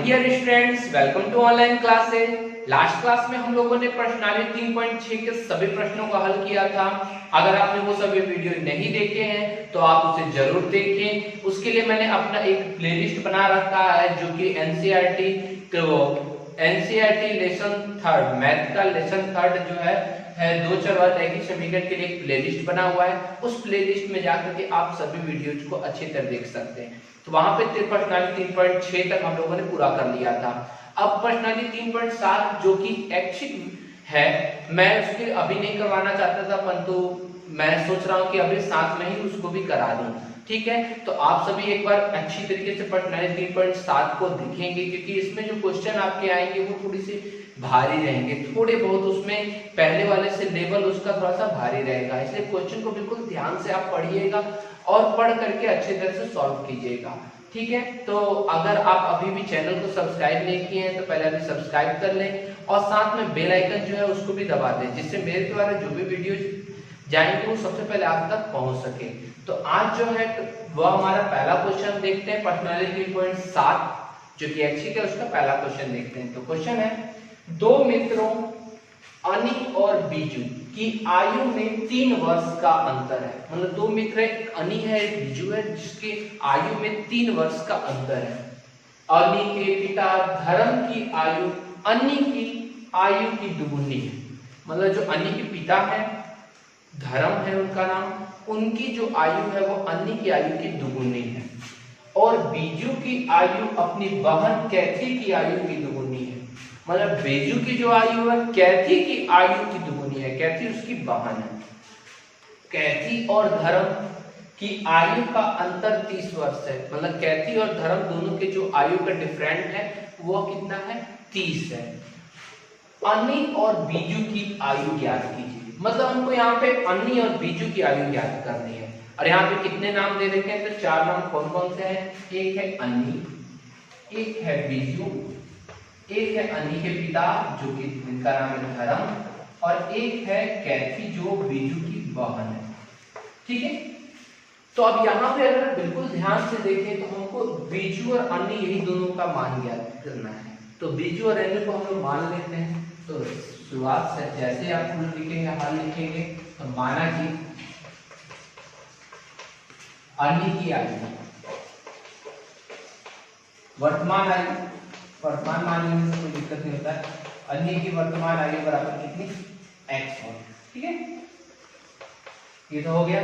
Dear students, welcome to online classes. Last class में हम लोगों ने प्रश्नावली 3.6 के सभी प्रश्नों का हल किया था। अगर आपने वो सभी वीडियो नहीं देखे हैं तो आप उसे जरूर देखें। उसके लिए मैंने अपना एक प्लेलिस्ट बना रखा है जो कि एनसीईआरटी लेसन थर्ड, मैथ का लेसन थर्ड जो है दो चर वाले रैखिक समीकरण के लिए एक प्लेलिस्ट बना हुआ है। उस प्लेलिस्ट में जाकर के आप सभी वीडियोज को अच्छी तरह देख सकते हैं। तो वहां पे प्रश्नावली 3.6 तक हम लोगों ने पूरा कर लिया था। अब प्रश्नावली 3.7 जो कि ऐच्छिक है, मैं उसके अभी नहीं करवाना चाहता था, परंतु मैं सोच रहा हूं कि अभी साथ में ही उसको भी करा दूं। ठीक है, तो आप सभी एक बार अच्छी तरीके से प्रश्नावली 3.7 को देखेंगे, क्योंकि इसमें जो क्वेश्चन आपके आएंगे वो थोड़ी सी भारी रहेंगे, थोड़े बहुत उसमें पहले वाले से लेवल उसका थोड़ा सा भारी रहेगा। इसलिए क्वेश्चन को बिल्कुल ध्यान से आप पढ़िएगा और पढ़ करके अच्छी तरह से सॉल्व कीजिएगा। ठीक है, तो अगर आप अभी भी चैनल को सब्सक्राइब नहीं किए हैं तो पहले अभी सब्सक्राइब कर लें और साथ में बेल आइकन जो है उसको भी दबा दें, जिससे मेरे द्वारा जो भी वीडियो जाएंगे वो सबसे पहले आप तक पहुंच सके। तो आज जो है वो हमारा पहला क्वेश्चन देखते हैं, प्रश्नावली 3.7 जो कि ऐच्छिक है, उसका पहला क्वेश्चन देखते हैं। तो क्वेश्चन है, दो मित्रों अनी और बीजू की आयु में 3 वर्ष का अंतर है। मतलब दो मित्र, एक अनी है एक बीजू है, जिसके आयु में 3 वर्ष का अंतर है। अनी के पिता धर्म की आयु अनी की आयु की दुगुनी है। मतलब जो अनी के पिता है, धर्म है उनका नाम, उनकी जो आयु है वो अनी की आयु की दुगुनी है। और बीजू की आयु अपनी बहन कैथी की आयु की दुगुनी है। मतलब बीजू की जो आयु है कैथी की आयु की दुगुनी है। कैथी उसकी बहन है। कैथी और धर्म की आयु का अंतर 30 वर्ष है। मतलब कैथी और धर्म दोनों के जो आयु का डिफरेंट है वो कितना है, 30 है। अनी और बीजू की आयु ज्ञात कीजिए। मतलब हमको यहाँ पे अनी और बीजू की आयु ज्ञात करनी है। और यहाँ पे कितने नाम दे रखे हैं, तो 4 नाम कौन कौन से हैं, एक है अनी, एक है बीजू, एक है अनी के पिता जो कि जिनका नाम है धर्म, और एक है कैथी जो बीजू की बहन है। ठीक है, तो अब यहाँ पे अगर बिल्कुल ध्यान से देखें तो हमको बीजू और अनी यही दोनों का मान ज्ञात करना है। तो बीजू और अनी को हम लोग मान लेते हैं। तो शुरुआत से जैसे आप लिखेंगे हाल लिखेंगे, तो माना कि अनी की आयु वर्तमान आयु, वर्तमान मान लेने से कोई दिक्कत नहीं होता है। अनी की वर्तमान आयु बराबर कितनी, x और। ठीक है, ये तो हो गया।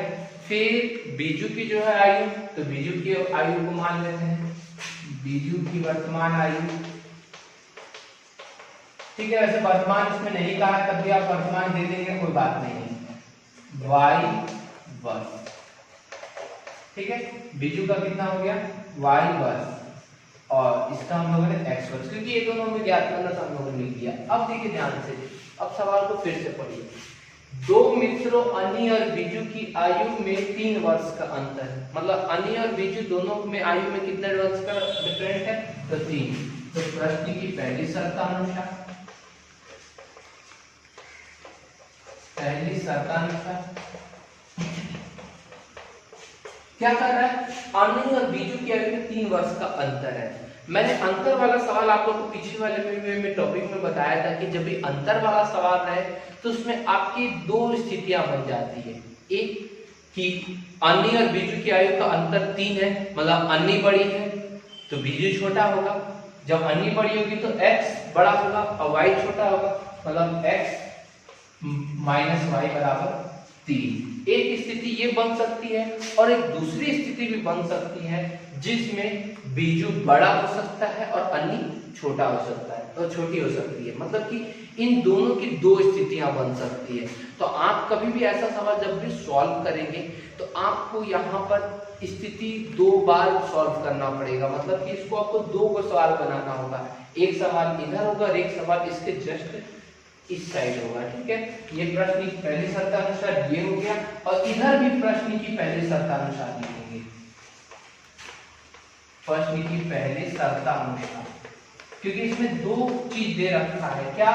फिर बीजू की जो है आयु, तो बीजू की आयु को मान लेते हैं, बीजू की वर्तमान आयु। ठीक है, वैसे वर्तमान इसमें नहीं कहा, तब भी आप वर्तमान दे देंगे, कोई बात नहीं है, y वर्ष। ठीक है, बीजू का कितना हो गया, y वर्ष, और इसका हम लोगों ने x वर्ष, क्योंकि ये दोनों में ज्ञात करना तो हम लोगों ने लिख दिया। अब देखिए ध्यान से, अब सवाल को फिर से पढ़िए। दो मित्रों अनी और बीजू की आयु में 3 वर्ष का अंतर है। मतलब अनी और बीजू दोनों में आयु में कितने वर्ष का डिफरेंट है, तो 3। तो प्रश्न की पहली शर्तानुसार क्या कर रहा है, अनी और बीजू की आयु में 3 वर्ष का अंतर है। मैंने अंतर वाला सवाल आप लोगों को पिछले वाले में टॉपिक में बताया था कि जब भी अंतर वाला सवाल रहे तो उसमें आपकी 2 स्थितियां बन जाती है। एक कि अनी और बीजू की आयु का अंतर 3 है, मतलब अनी बड़ी है तो बीजू छोटा होगा। जब अनी बड़ी होगी तो x बड़ा होगा और y छोटा होगा, मतलब x माइनस y बराबर 3। एक स्थिति ये बन सकती है, और एक दूसरी स्थिति भी बन सकती है जिसमें बीजू बड़ा हो सकता है और अनी छोटा हो सकता है और छोटी हो सकती है। मतलब कि इन दोनों की 2 स्थितियां बन सकती है। तो आप कभी भी ऐसा सवाल जब भी सॉल्व करेंगे तो आपको यहाँ पर स्थिति 2 बार सॉल्व करना पड़ेगा। मतलब कि इसको आपको 2 सवाल बनाना होगा, एक सवाल इधर होगा और एक सवाल इसके जस्ट इस साइड होगा। ठीक है, ये प्रश्न की पहली शर्तानुसार ये हो गया, और इधर भी प्रश्न की पहली शर्तानुसार लिखेंगे, प्रश्न की पहली शर्तानुसार, क्योंकि इसमें 2 चीज दे रखा है। क्या,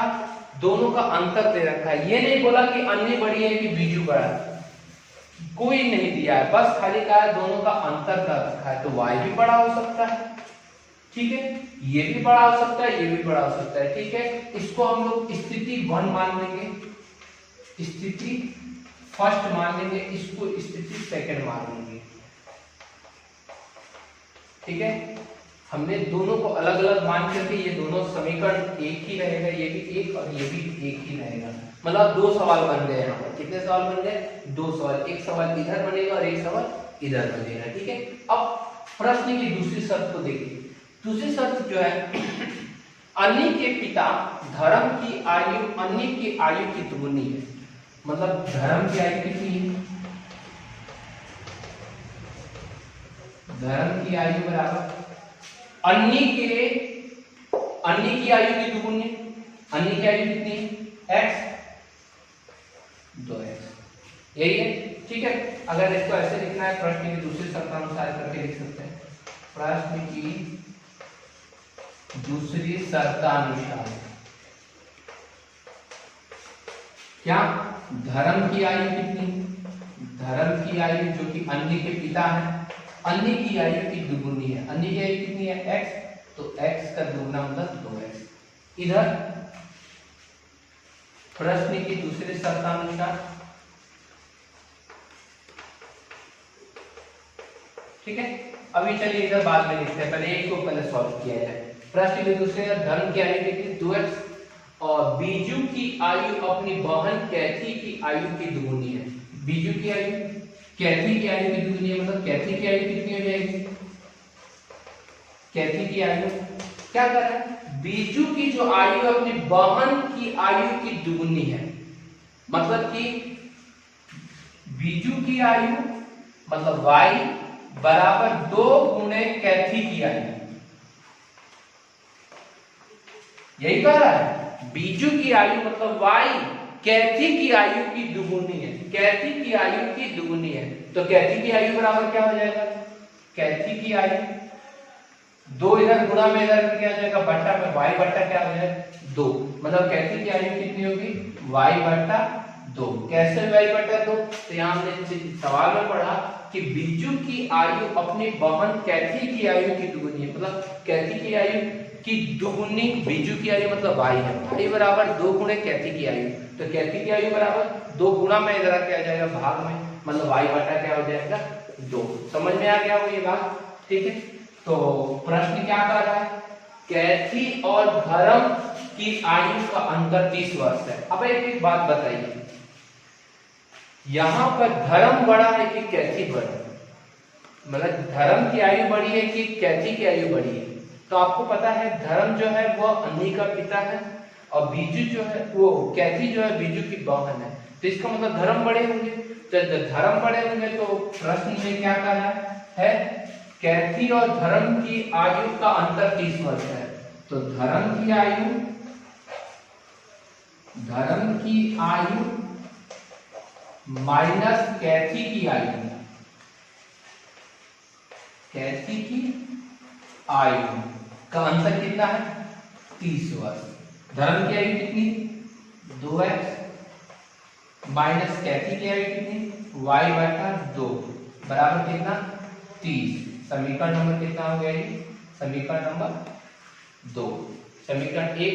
दोनों का अंतर दे रखा है। ये नहीं बोला कि अनी बड़ी है कि बीजू बड़ा है, कोई नहीं दिया है, बस खाली कहा है दोनों का अंतर कर रखा है। तो y भी बड़ा हो सकता है, ठीक है, ये भी बड़ा हो सकता है, ये भी बड़ा हो सकता है। ठीक है, इसको हम लोग स्थिति 1 मान लेंगे, स्थिति फर्स्ट मान लेंगे, इसको स्थिति सेकंड मान लेंगे। ठीक है, हमने दोनों को अलग अलग मान करके ये दोनों समीकरण एक ही रहेगा, ये भी एक और ये भी एक ही रहेगा। मतलब 2 सवाल बन गए यहाँ पर। कितने सवाल बन गए? 2 सवाल। एक सवाल इधर बनेगा और एक सवाल इधर बनेगा। ठीक है, अब प्रश्न की दूसरी शर्त को देखिए। दूसरी शर्त जो है, अन्य के पिता धर्म की आयु अन्य की आयु की दुगुनी है। मतलब धर्म की आयु कितनी है? धर्म की आयु बराबर अन्य की आयु की दुगुनी। अन्य की आयु कितनी है? x 2x, यही है। ठीक है, अगर इसको ऐसे लिखना है, प्रश्न की दूसरी शर्तानुसार करके लिख सकते हैं। प्रश्न की दूसरी शर्तानुसार क्या धर्म की आयु कितनी? धर्म की आयु जो कि अन्य के पिता है, अन्य की आयु की दुगुनी है। अन्य की आयु कितनी है? x, तो x का दुगुना मतलब 2x। इधर प्रश्न की दूसरी शर्तानुसार, ठीक है। अभी चलिए इधर बाद में लिखते हैं, पहले एक को पहले सॉल्व किया जाए। प्रश्न की दूसरी, धर्म की आयु कितनी? 2x और बीजू की आयु अपनी बहन कैथी की आयु की दुगुनी है। बीजू की आयु कैथी की आयु की दुगुनी है, मतलब कैथी की आयु कितनी हो जाएगी? कैथी की आयु क्या कर रहा है? बीजू की जो आयु अपनी बहन की आयु की दुगुनी है। मतलब कि बीजू की आयु मतलब y बराबर 2 गुणे कैथी की आयु। यही कह रहा है, बीजू की आयु मतलब y कैथी की आयु की दुगुनी है। कैथी की आयु की दुगुनी है, तो कैथी की आयु बराबर क्या हो जाएगा? कैथी की आयु 2 इधर गुणा में इधर क्या हो जाएगा? बट्टा में y बट्टा क्या हो जाएगा? 2। मतलब कैथी की आयु कितनी होगी? y बट्टा 2। कैसे y बट्टा 2? तो यहाँ हमने सवाल में पढ़ा कि बीजू की आयु अपनी बहन कैथी की आयु की दुगुनी है। मतलब कैथी की आयु की दुगुनी बीजू की आयु मतलब y है। y बराबर 2 गुणे कैथी की आयु, तो कैथी की आयु बराबर 2 गुणा में इधर क्या जाएगा? भाग में, मतलब y बटा क्या हो जाएगा? 2। समझ में आ गया वो ये बात? ठीक है, तो प्रश्न क्या कर रहा है? कैथी और धर्म की आयु का अंतर 30 वर्ष है। अब एक बात बताइए, यहाँ पर धर्म बड़ा है कि कैथी बड़ा है? मतलब धर्म की आयु बड़ी है कि कैथी की आयु बड़ी है? तो आपको पता है धर्म जो है वो अन्य का पिता है और बीजू जो है वो कैथी जो है बीजू की बहन है। तो इसका मतलब धर्म बड़े होंगे। तो जब धर्म बड़े होंगे तो प्रश्न में क्या कहा है? कैथी और धर्म की आयु का अंतर 30 वर्ष है। तो धर्म की आयु माइनस कैथी की आयु, कैथी की आयु का अंतर कितना है? 30 वर्ष। धर्म की आयु कितनी? 2x माइनस कैथी की आयु कितनी? y बटा 2 बराबर कितना? 30। समीकरण नंबर कितना हो गया? समीकरण नंबर 2। समीकरण 1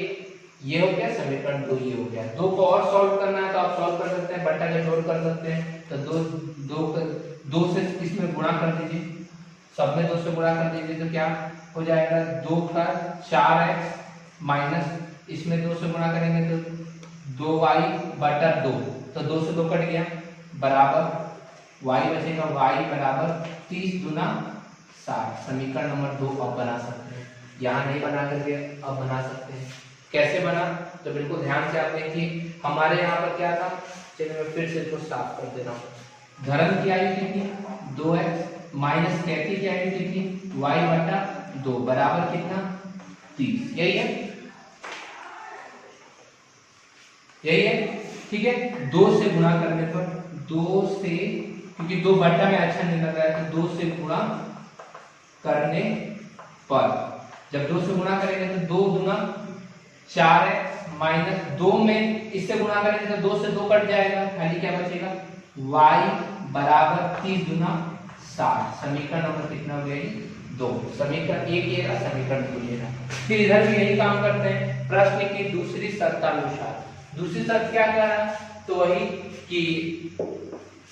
ये हो गया, समीकरण 2 ये हो गया। 2 को और सॉल्व करना है तो आप सॉल्व कर सकते हैं, बट्टा का जोड़ कर सकते हैं। तो 2 से इसमें गुणा कर दीजिए, सब में 2 से गुणा कर दीजिए तो क्या हो जाएगा? 2 का 4x माइनस इसमें 2 से गुणा करेंगे तो 2y बटा 2, तो 2 से 2 कट गया बराबर y बचेगा। y बराबर 30 गुना 60। समीकरण नंबर 2 अब बना सकते हैं, यहाँ नहीं बना करके अब बना सकते हैं। कैसे बना? तो बिल्कुल ध्यान से आप देखिए, हमारे यहाँ पर क्या था? चलिए मैं फिर से इसको साफ कर देता हूँ। धर्म की आयु कितनी? 2x माइनस कैथी की आयु कितनी? y बटा 2 बराबर कितना? 30। यही है, यही है। ठीक है, 2 से गुणा करने पर 2 से, क्योंकि 2 बट्टा में अच्छा नहीं लग रहा है तो 2 से गुणा करने पर, जब 2 से गुणा करेंगे तो 2 गुना 4x माइनस 2 में इससे गुणा करेंगे तो 2 से 2 कट जाएगा, खाली क्या बचेगा? y बराबर 30 गुना 60। समीकरण नंबर कितना हो गया? 2। समीकरण 1 ये रहा, समीकरण 2 ये रहा। फिर इधर भी यही काम करते हैं, प्रश्न की दूसरी शर्तानुसार। दूसरी शर्त क्या कह रहा है, तो वही कि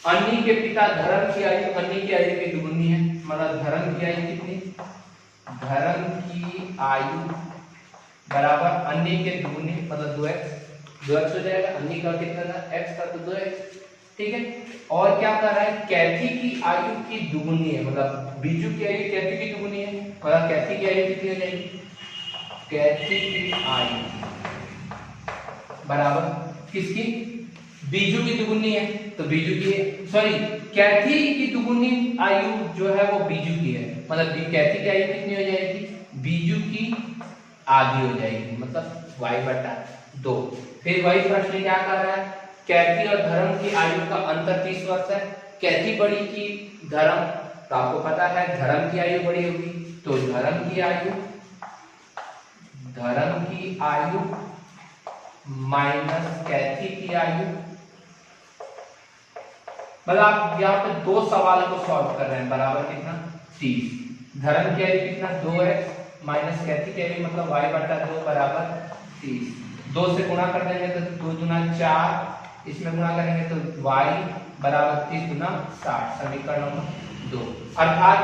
अन्य के पिता धर्म की आयु अन्य की आयु की दुगुनी है, मतलब धर्म की आयु कितनी, धर्म की आयु बराबर अन्य के दुगुनी मतलब 2x हो जाएगा। अन्य का कितना था, x का, तो 2x, ठीक है। और क्या कर रहा है, कैथी की आयु की दुगुनी है, मतलब बीजू की आयु कैथी की दुगुनी है, मतलब कैथी की आयु कितनी हो जाएगी, कैथी की आयु बराबर किसकी, बीजू की दुगुनी है, तो बीजू की सॉरी कैथी की दुगुनी आयु जो है वो बीजू की है, मतलब कैथी की आयु कितनी हो जाएगी, बीजू की आधी हो जाएगी, मतलब y/2। फिर वही प्रश्न क्या कर रहा है, कैथी और धर्म की आयु का अंतर 30 वर्ष है। कैथी बड़ी की धर्म, तो आपको पता है धर्म की आयु बड़ी होगी, तो धर्म की आयु माइनस कैथी की आयु, मतलब आप यहाँ पे दो सवाल को सॉल्व कर रहे हैं, बराबर कितना 30। धर्म की आयु कितना 2x माइनस कैथी की आयु मतलब y/2 बराबर 30। 2 से गुणा कर देंगे तो 2 दूना 4, इसमें गुणा करेंगे तो y बराबर 30 गुना 60, समीकरण नंबर 2। अर्थात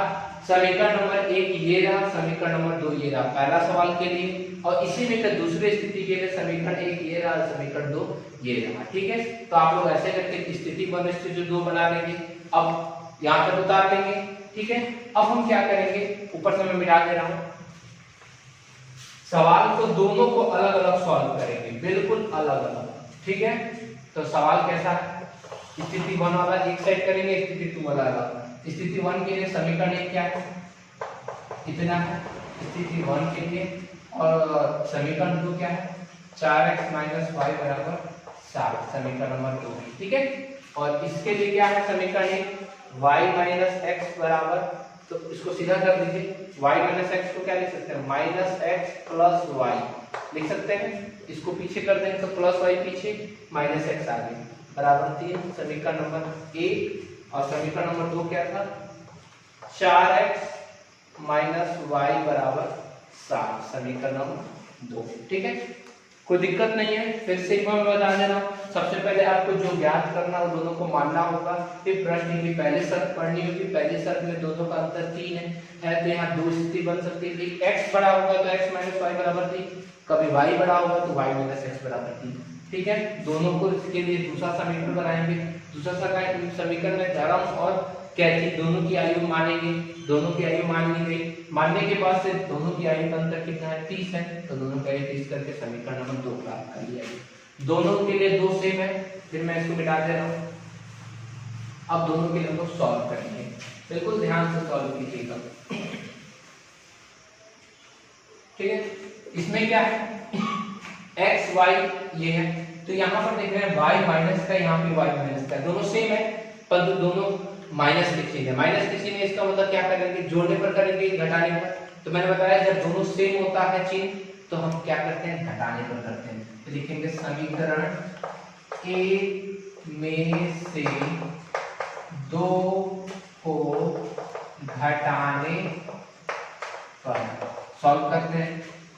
समीकरण नंबर 1 ये रहा, समीकरण नंबर 2 ये रहा पहला सवाल के लिए, और इसी में फिर दूसरी स्थिति के लिए समीकरण 1 ये रहा, समीकरण 2 ये रहा, ठीक है। तो आप लोग ऐसे करके स्थिति 1 स्थिति 2 बना लेंगे, अब यहाँ पर उतार लेंगे, ठीक है। अब हम क्या करेंगे, ऊपर से मैं मिटा दे रहा हूं, सवाल को दोनों को अलग अलग सॉल्व करेंगे, बिल्कुल अलग अलग, ठीक है। तो सवाल कैसा है, स्थिति 1 वाला एक साइड करेंगे, स्थिति 2 वाला अलग। स्थिति 1 के लिए समीकरण 1 क्या है, इतना है स्थिति 1 के लिए, और समीकरण 2 क्या है, 4x - y बराबर 7, समीकरण नंबर 2, ठीक है। और इसके लिए क्या है समीकरण 1, y - x बराबर, तो इसको सीधा कर दीजिए, y - x को क्या लिख सकते हैं, -x + y लिख सकते हैं। इसको पीछे कर देंगे तो +y पीछे -x आगे बराबर 3, समीकरण नंबर 1। और समीकरण नंबर 2 क्या था, 4x - y बराबर 7, समीकरण नंबर 2, ठीक है। कोई दिक्कत नहीं है, फिर से एक बार मैं बता दे रहा हूँ, सबसे पहले आपको जो ज्ञात करना है दोनों को मानना होगा। फिर प्रश्न की पहले शर्त पढ़नी होगी, पहले शर्त में दोनों का अंतर 3 है तो यहाँ दो स्थिति बन सकती है, x बड़ा होगा तो x - y बराबर 3, कभी y बड़ा होगा तो y - x बराबर 3, ठीक है। दोनों को इसके लिए दूसरा समीकरण बनाएंगे, दूसरा समीकरण में धर्म और कैथी दोनों की आयु मानेंगे, दोनों की आयु मान ली गई, मानने के बाद से दोनों की आयु का अंतर कितना है 30 है, तो दोनों का आयु 30 करके समीकरण नंबर 2 प्राप्त कर लिया है। दोनों के लिए 2 सेम है, फिर मैं इसको मिटा दे रहा हूं। अब दोनों के लिए हम लोग सॉल्व करेंगे, बिल्कुल ध्यान से सॉल्व कीजिएगा, ठीक है। इसमें क्या है, x y ये है, तो यहाँ पर देख रहे हैं y माइनस का, यहाँ पे y माइनस का, दोनों सेम है परंतु दोनों माइनस के चिन्ह है। माइनस के चिन्ह इसका मतलब क्या करेंगे, जोड़ने पर करेंगे, घटाने पर। तो मैंने बताया जब दोनों सेम होता है चिन्ह तो हम क्या करते हैं, घटाने पर करते हैं। तो लिखेंगे समीकरण 1 में से 2 को घटाने पर सॉल्व करते हैं।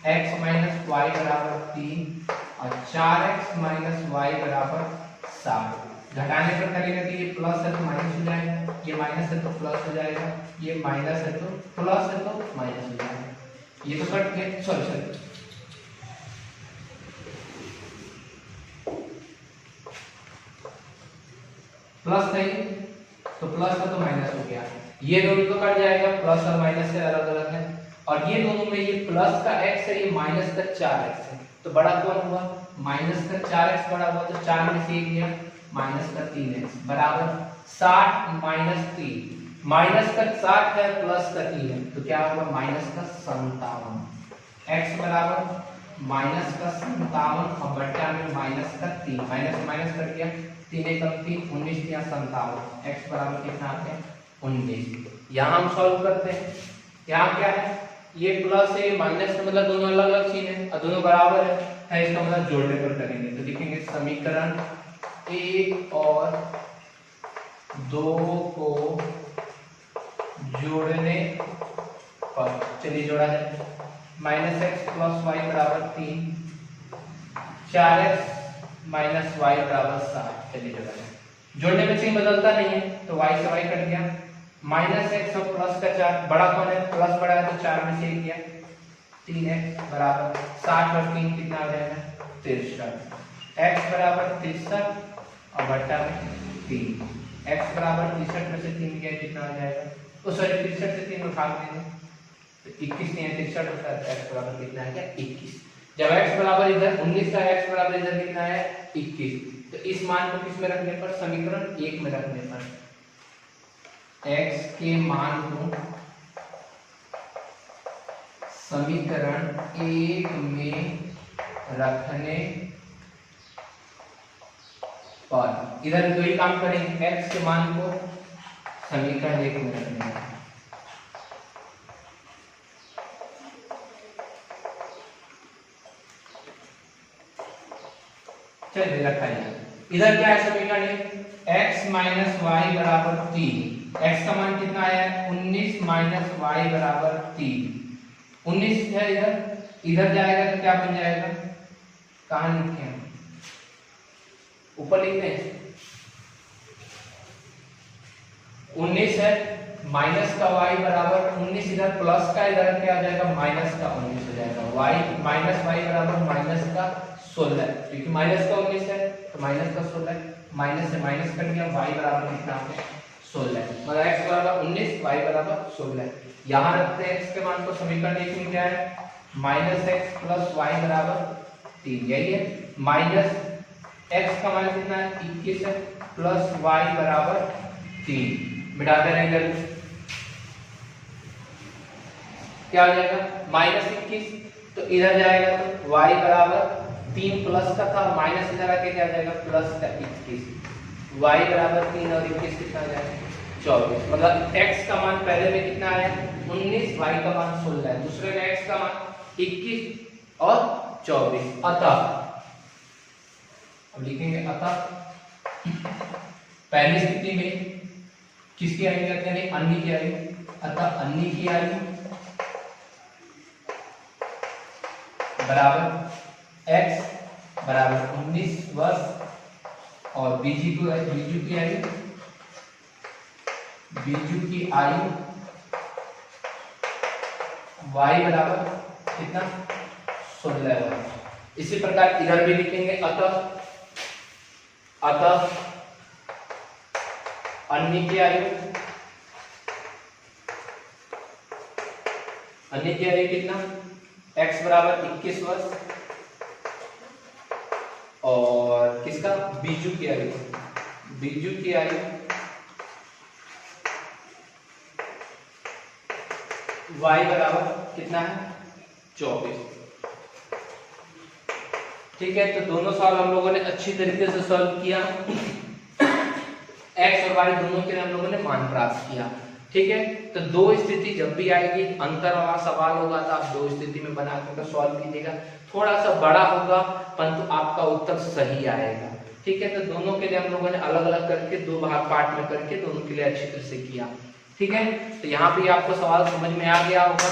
x - y बराबर 3 और 4x - y बराबर 7। घटाने पर करेंगे तो ये प्लस है तो माइनस हो जाएगा, ये माइनस है तो प्लस हो जाएगा, ये माइनस है तो प्लस है तो माइनस हो जाएगा, ये तो कट गए, सॉरी प्लस नहीं तो प्लस है तो माइनस हो गया, ये दोनों तो कट जाएगा, प्लस और माइनस से अलग अलग है। और ये दोनों में ये प्लस का x है, ये माइनस का 4x है, तो बड़ा कौन हुआ, माइनस का 4x बड़ा हुआ, तो 4 में से 1 गया, माइनस का 3x बराबर 60 - 3, माइनस का 60 है प्लस का 3 है, तो क्या होगा माइनस का 57, x बराबर माइनस का 57 और बट्टा में माइनस का 3, माइनस माइनस कर दिया, 3 × 3 19 या 57, x बराबर कितना आता है 19। यहाँ हम सॉल्व करते हैं, यहाँ क्या है, ये प्लस है माइनस है, मतलब दोनों अलग अलग चीज है और दोनों बराबर है, इसका मतलब जोड़ने पर करेंगे। तो लिखेंगे समीकरण 1 और 2 को जोड़ने फर्स्ट। चलिए जोड़ा जाए, माइनस एक्स प्लस वाई बराबर 3, 4x माइनस वाई बराबर 7। चलिए जोड़ा जाए, जोड़ने में चिन्ह बदलता नहीं है तो y से y कट गया, माइनस एक्स और प्लस का 4, बड़ा कौन है, प्लस बड़ा है तो 4 में से 1 गया, 3x बराबर 60 और 3 कितना आ जाएगा 63, x बराबर 63 और बट्टा में 3, x बराबर 63 में से 3 गया कितना आ जाएगा, तो सॉरी 63 से 3 उठा देंगे तो 21 नहीं है 63 होता है, x बराबर कितना आ गया 21। जब x बराबर इधर 19 का x बराबर इधर कितना है 21, तो इस मान को किस में रखने पर, समीकरण 1 में रखने पर, x के मान को समीकरण 1 में रखने पर, इधर दो ही काम करेंगे, x के मान को समीकरण 1 में रखने पर। चलिए रखा जाए, इधर क्या है समीकरण, x माइनस वाई बराबर 3, x का मान कितना आया है 19 माइनस वाई बराबर 3, 19 है इधर जाएगा तो क्या बन जाएगा, कहां लिखे हैं, ऊपर लिखते हैं, 19 है माइनस का y बराबर 19, इधर प्लस का इधर क्या आ जाएगा माइनस का 19 हो जाएगा, y माइनस वाई बराबर माइनस का 16, क्योंकि माइनस का 19 है तो माइनस का 16, माइनस से माइनस कट गया, y बराबर कितना है 16, मतलब x बराबर 19 y बराबर 16। यहाँ रखते हैं x के मान को समीकरण 1 में क्या है, माइनस एक्स प्लस वाई बराबर 3, यही है, माइनस x का मान कितना है 21 है, प्लस y बराबर 3, मिटाते रहेंगे क्या हो जाएगा माइनस 21, तो इधर जाएगा तो y बराबर 3 प्लस का था, माइनस इधर आके क्या जाएगा प्लस का 21, y बराबर 3 और 21 कितना आ जाएगा 24, मतलब x का मान पहले में कितना आया 19, y का मान 16 है, दूसरे में x का मान 21 और 24, अतः अब लिखेंगे अतः पहली स्थिति में किसकी आयु कहते हैं, अन्य की आयु, अतः अन्य की आयु बराबर x बराबर 19 वर्ष और बीजू की आयु y बराबर कितना 16 वर्ष। इसी प्रकार इधर भी लिखेंगे अतः अन्य की आयु कितना x बराबर 21 वर्ष और किसका बीजू की आयु y बराबर कितना है 24। ठीक है, तो दोनों सवाल हम लोगों ने अच्छी तरीके से सॉल्व किया, x और y दोनों के लिए हम लोगों ने मान प्राप्त किया। ठीक है, तो दो स्थिति जब भी आएगी अंतर वाला सवाल होगा तो आप दो स्थिति में बना कर सॉल्व कीजिएगा, थोड़ा सा बड़ा होगा परंतु आपका उत्तर सही आएगा। ठीक है, तो दोनों के लिए हम लोगों ने अलग अलग करके दो भाग पार्ट में करके दोनों के लिए अच्छी तरह से किया। ठीक है, तो यहाँ पे आपको सवाल समझ में आ गया होगा।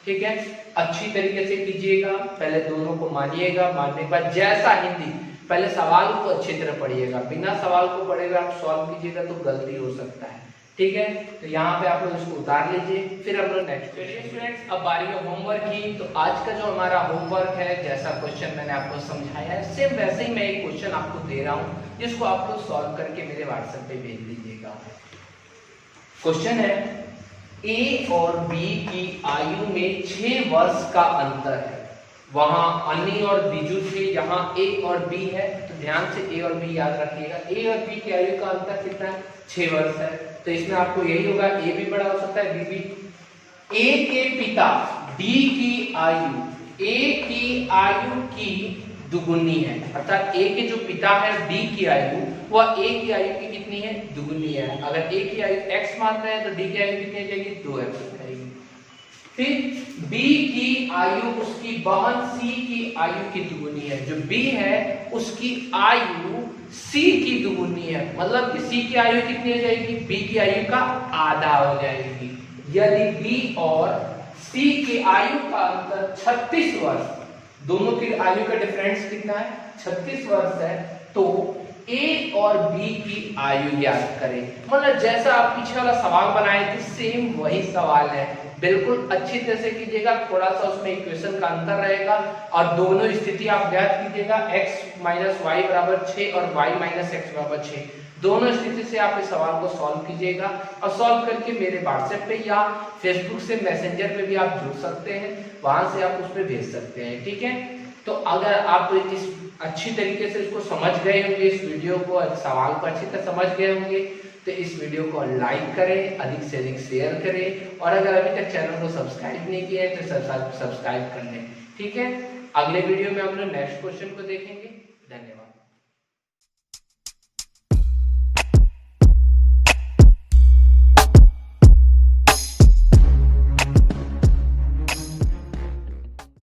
ठीक है, अच्छी तरीके से कीजिएगा, पहले दोनों को मानिएगा, मानने के बाद जैसा हिंदी पहले सवाल को अच्छी तरह पढ़िएगा, बिना सवाल को पढ़े हुए आप सॉल्व कीजिएगा तो गलती हो सकता है। ठीक है, तो यहाँ पे आप लोग इसको उतार लीजिए, फिर हम लोग नेक्स्ट। चलिए स्टूडेंट्स, अब बारी है होमवर्क की। तो आज का जो हमारा होमवर्क है, जैसा क्वेश्चन मैंने आपको समझाया है सेम वैसे ही मैं एक क्वेश्चन आपको दे रहा हूँ, जिसको आप लोग सॉल्व करके मेरे व्हाट्सएप पे भेज दीजिएगा। क्वेश्चन है ए और बी की आयु में 6 वर्ष का अंतर है, वहां अन्नी और बीजू थे, यहाँ ए और बी है, तो ध्यान से ए और बी याद रखिएगा। ए और बी की आयु का अंतर कितना है 6 वर्ष है, तो इसमें आपको यही होगा ए भी बड़ा हो सकता है बी भी। ए के पिता डी की आयु की दुगुनी है, अर्थात ए के जो पिता है डी की आयु वह ए की आयु की कितनी है दुगुनी है। अगर ए की आयु x मान रहे हैं तो डी की आयु कितनी जाएगी 2x जाएगी। फिर b की आयु उसकी बहन c की आयु की दुगुनी है, जो b है उसकी आयु c की दुगुनी है, मतलब कि c की आयु कितनी हो जाएगी b की आयु का आधा हो जाएगी। यदि b और सी की आयु का अंतर 36 वर्ष, दोनों की आयु का डिफरेंस कितना है 36 वर्ष है, तो ए और बी की आयु ज्ञात करें। मतलब जैसा आप पीछे वाला सवाल बनाए थे सेम वही सवाल है, बिल्कुल अच्छी तरह से कीजिएगा, थोड़ा सा उसमें इक्वेशन का अंतर रहेगा और दोनों स्थिति आप ज्ञात कीजिएगा, x माइनस वाई बराबर 6 और y माइनस एक्स बराबर 6, दोनों स्थिति से आप इस सवाल को सॉल्व कीजिएगा और सॉल्व करके मेरे व्हाट्सएप पे या फेसबुक से मैसेंजर पे भी आप जुड़ सकते हैं, वहां से आप उस पर भेज सकते हैं, ठीक है। तो अगर आप इस अच्छी तरीके से इसको समझ गए होंगे, इस वीडियो को सवाल को अच्छी तरह समझ गए होंगे, तो इस वीडियो को लाइक करें, अधिक से अधिक शेयर करें और अगर अभी तक चैनल को सब्सक्राइब नहीं किया है तो सब्सक्राइब कर लें, ठीक है। अगले वीडियो में हम लोग नेक्स्ट क्वेश्चन को देखेंगे। धन्यवाद।